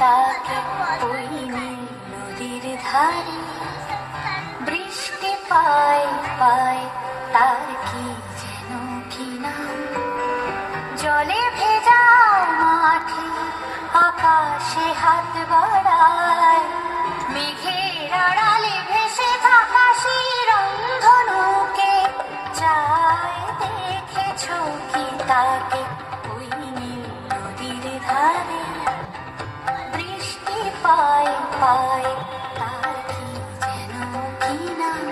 তাকে ওই নীল নদীর ধারে। বৃষ্টি পায় পায় তার কি যেন কি নাম। জলে ভেজা মাঠে আকাশে হাত বাড়ায়, মেঘের আড়ালে ভেসে থাকা সেই রংধনুকে চায়। দেখেছো কি তাকে ওই নীল নদীর ধারে। বৃষ্টি পায় পায় তার কি যেন কি নাম।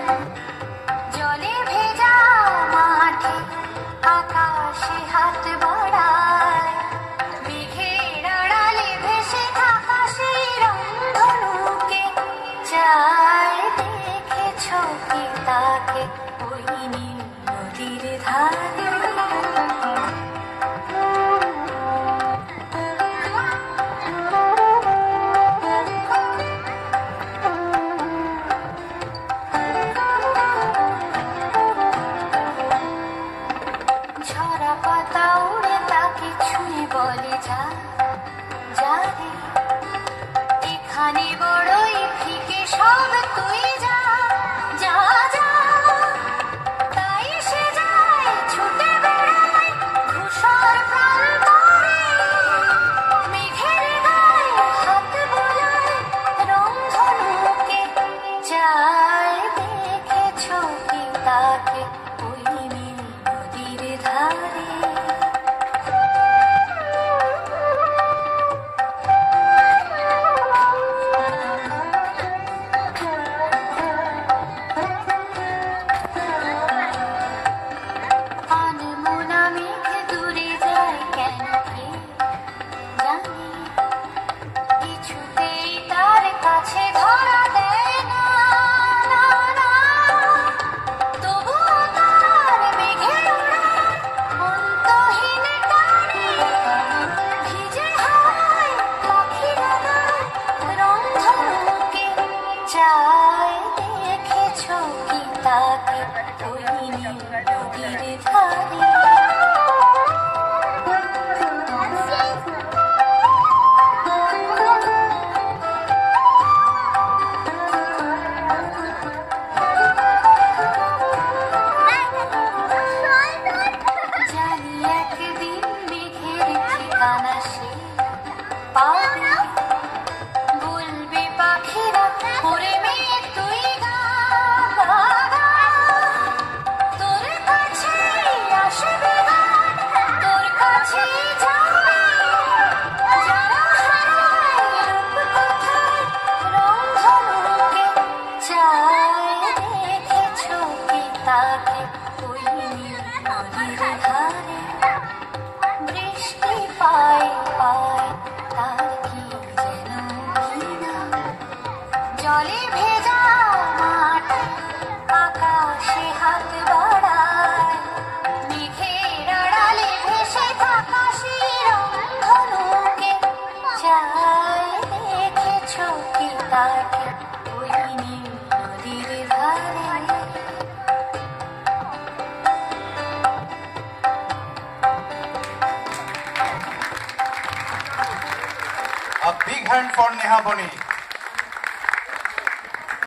জলে ভেজা মাঠে আকাশে হাত বাড়ায়, মেঘের আড়ালে ভেসে থাকা সেই রংধনুকে চায়। দেখেছো কি তাকে ওই নীল নদীর ধারে। ঝরা পাতা উড়ে তাকে ছুঁয়ে বলে যা যা রে, এখানে বড়ই ফিকে সব তুই যা যা যা। তাই সে যায় ছুটে বেড়ায় ধূসর প্রান্তরে, মেঘের গায়ে হাত বোলায় রংধনুকে চায়। দেখেছো কি তাকে ওই নীল নদীর ধারে। আনমনা মেঘ দূরে যায় কেন কে জানে, কিছুতেই তার কাছে ধরা দেয় না না না। তবুও তার মেঘের উড়ান অন্তহীন টানে, ভিজে হাওয়ায় পাখিরা গায় রংধনুকে চায়। দেখেছো কি তাকে ওই নীল নদীর ধারে। জানি একদিন মেঘের ঠিকানা সে পাবে, বলবে পাখিরা ওরে মেয়ে তুই গা গা গা। তোর কাছে আসবে গান, তোর কাছে যাবে যারা হারায় রূপকথায় রংধনুকে চায়। দেখেছো কি তাকে ওই নীল নদীর ধারে। বৃষ্টি পায় পায় তার কি যেন কি নাম। জলে ভেজা মাঠে আকাশে হাত বাড়ায়, মেঘের আড়ালে ভেসে থাকা সেই রংধনুকে চায়। দেখেছো কি তাকে ওই নীল নদীর ধারে। A big hand for Neha Boni.